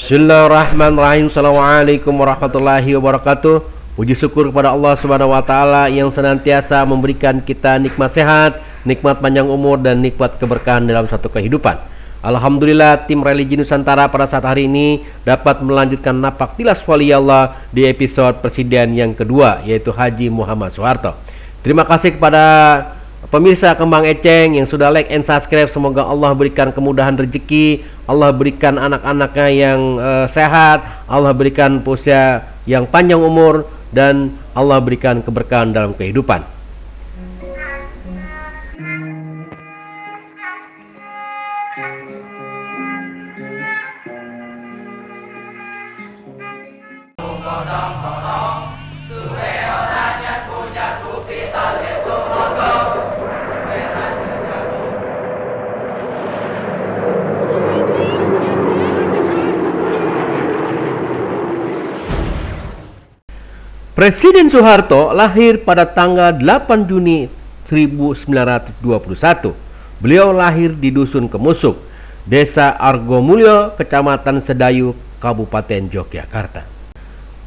Bismillahirrahmanirrahim. Assalamualaikum warahmatullahi wabarakatuh. Puji syukur kepada Allah Subhanahu wa taala yang senantiasa memberikan kita nikmat sehat, nikmat panjang umur dan nikmat keberkahan dalam satu kehidupan. Alhamdulillah, tim Religi Nusantara pada saat hari ini dapat melanjutkan napak tilas wali Allah di episode presiden yang kedua, yaitu Haji Muhammad Soeharto. Terima kasih kepada pemirsa Kembang Eceng yang sudah like and subscribe. Semoga Allah berikan kemudahan rezeki, Allah berikan anak-anaknya yang sehat, Allah berikan usia yang panjang umur, dan Allah berikan keberkahan dalam kehidupan. Presiden Soeharto lahir pada tanggal 8 Juni 1921. Beliau lahir di Dusun Kemusuk, Desa Argomulyo, Kecamatan Sedayu, Kabupaten Yogyakarta.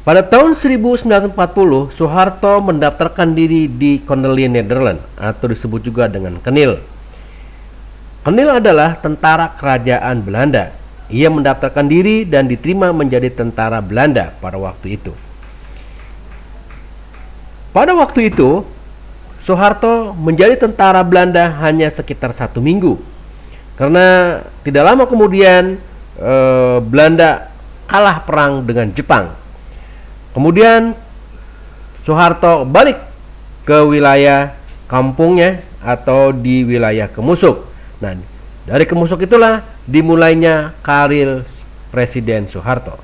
Pada tahun 1940, Soeharto mendaftarkan diri di Koninklijke Nederland atau disebut juga dengan KNIL. KNIL adalah tentara kerajaan Belanda. Ia mendaftarkan diri dan diterima menjadi tentara Belanda pada waktu itu. Pada waktu itu, Soeharto menjadi tentara Belanda hanya sekitar 1 minggu. Karena tidak lama kemudian Belanda kalah perang dengan Jepang. Kemudian Soeharto balik ke wilayah kampungnya atau di wilayah Kemusuk. Nah, dari Kemusuk itulah dimulainya karir Presiden Soeharto.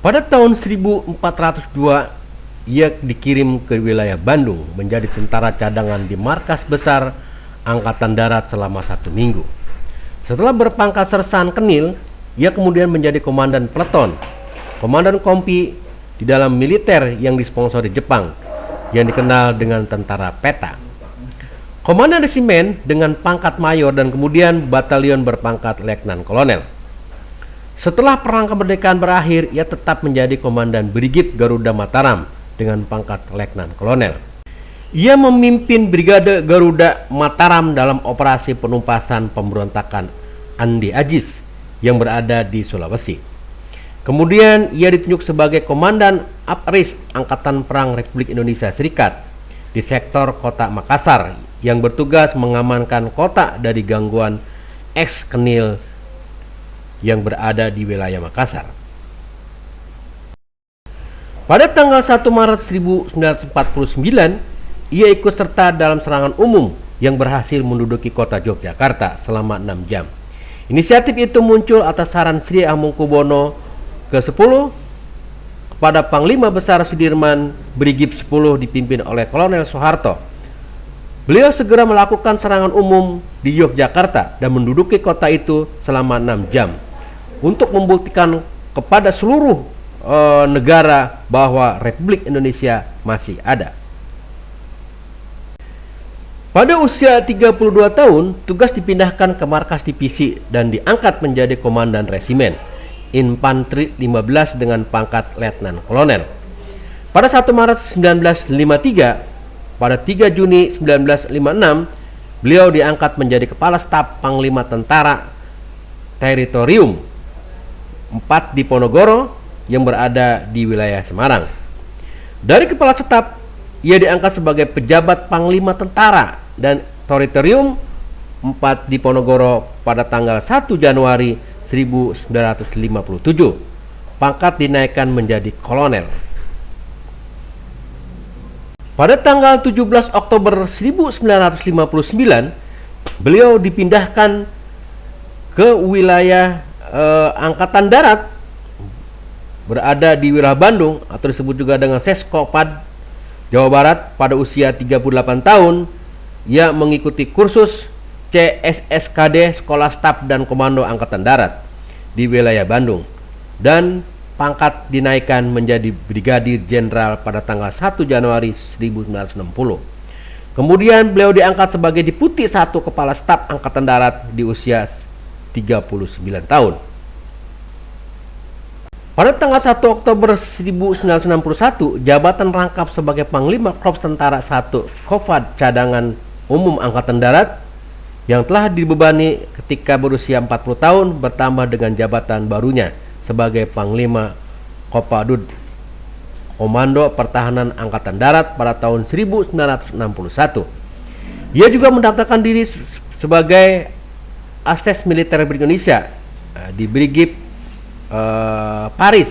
Pada tahun 1402, ia dikirim ke wilayah Bandung menjadi tentara cadangan di markas besar Angkatan Darat selama 1 minggu. Setelah berpangkat sersan KNIL, ia kemudian menjadi komandan peleton, komandan kompi di dalam militer yang disponsori Jepang, yang dikenal dengan tentara peta. Komandan resimen dengan pangkat mayor dan kemudian batalion berpangkat letnan kolonel. Setelah perang kemerdekaan berakhir, ia tetap menjadi komandan Brigit Garuda Mataram dengan pangkat letnan kolonel. Ia memimpin Brigade Garuda Mataram dalam operasi penumpasan pemberontakan Andi Ajis yang berada di Sulawesi. Kemudian ia ditunjuk sebagai komandan APRIS Angkatan Perang Republik Indonesia Serikat di sektor kota Makassar yang bertugas mengamankan kota dari gangguan ex-KNIL yang berada di wilayah Makassar. Pada tanggal 1 Maret 1949, ia ikut serta dalam serangan umum yang berhasil menduduki kota Yogyakarta selama 6 jam. Inisiatif itu muncul atas saran Sri Hamengkubuwono ke-10 kepada Panglima Besar Sudirman. Brigif 10 dipimpin oleh Kolonel Soeharto. Beliau segera melakukan serangan umum di Yogyakarta dan menduduki kota itu selama 6 jam untuk membuktikan kepada seluruh negara bahwa Republik Indonesia masih ada. Pada usia 32 tahun, tugas dipindahkan ke markas divisi dan diangkat menjadi komandan resimen infanteri 15 dengan pangkat letnan kolonel. Pada 1 Maret 1953, pada 3 Juni 1956, beliau diangkat menjadi kepala staf Panglima Tentara Teritorium 4 di Ponorogo yang berada di wilayah Semarang. Dari kepala staf, ia diangkat sebagai pejabat Panglima Tentara dan Teritorium 4 di Ponorogo pada tanggal 1 Januari 1957. Pangkat dinaikkan menjadi kolonel. Pada tanggal 17 Oktober 1959, beliau dipindahkan ke wilayah Angkatan Darat berada di wilayah Bandung atau disebut juga dengan Seskopad, Jawa Barat. Pada usia 38 tahun, ia mengikuti kursus CSSKD Sekolah Staf dan Komando Angkatan Darat di wilayah Bandung dan pangkat dinaikkan menjadi Brigadir Jenderal pada tanggal 1 Januari 1960. Kemudian beliau diangkat sebagai Deputi 1 Kepala Staf Angkatan Darat di usia 39 tahun. Pada tanggal 1 Oktober 1961, jabatan rangkap sebagai Panglima Korps Tentara 1 Kofad Cadangan Umum Angkatan Darat yang telah dibebani ketika berusia 40 tahun bertambah dengan jabatan barunya sebagai Panglima Kopadud Komando Pertahanan Angkatan Darat pada tahun 1961. Ia juga mendaftarkan diri sebagai Astes Militer Republik Indonesia di Brigif Paris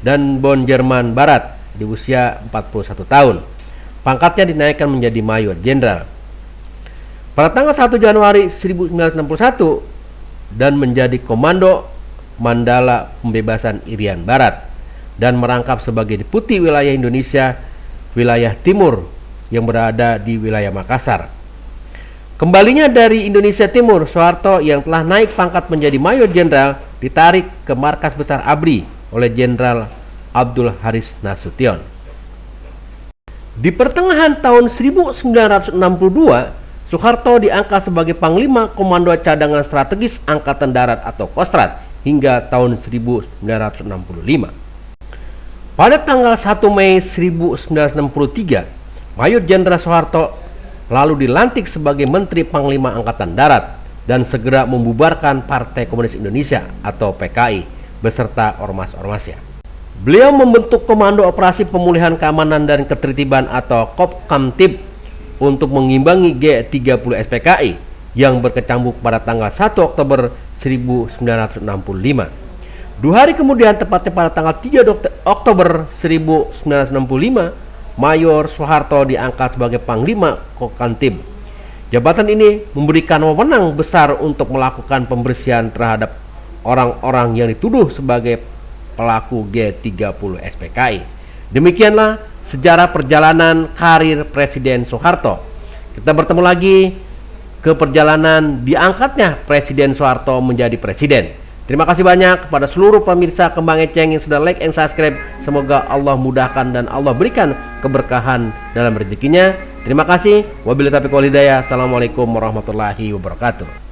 dan Bonn, Jerman Barat di usia 41 tahun. Pangkatnya dinaikkan menjadi Mayor Jenderal pada tanggal 1 Januari 1961 dan menjadi Komando Mandala Pembebasan Irian Barat dan merangkap sebagai Deputi Wilayah Indonesia Wilayah Timur yang berada di wilayah Makassar. Kembalinya dari Indonesia Timur, Soeharto yang telah naik pangkat menjadi Mayor Jenderal ditarik ke markas besar ABRI oleh Jenderal Abdul Haris Nasution. Di pertengahan tahun 1962, Soeharto diangkat sebagai Panglima Komando Cadangan Strategis Angkatan Darat atau Kostrat hingga tahun 1965. Pada tanggal 1 Mei 1963, Mayor Jenderal Soeharto lalu dilantik sebagai Menteri Panglima Angkatan Darat dan segera membubarkan Partai Komunis Indonesia atau PKI beserta ormas-ormasnya. Beliau membentuk Komando Operasi Pemulihan Keamanan dan Ketertiban atau Kopkamtib untuk mengimbangi G30 SPKI yang berkecambuk pada tanggal 1 Oktober 1965. 2 hari kemudian, tepatnya pada tanggal 3 Oktober 1965, Mayor Soeharto diangkat sebagai Panglima Kopkamtib. Jabatan ini memberikan wewenang besar untuk melakukan pembersihan terhadap orang-orang yang dituduh sebagai pelaku G30 SPKI. Demikianlah sejarah perjalanan karir Presiden Soeharto. Kita bertemu lagi ke perjalanan diangkatnya Presiden Soeharto menjadi presiden. Terima kasih banyak kepada seluruh pemirsa Kembang Eceng yang sudah like and subscribe. Semoga Allah mudahkan dan Allah berikan keberkahan dalam rezekinya. Terima kasih. Wabillahi taufiq wal hidayah. Assalamualaikum warahmatullahi wabarakatuh.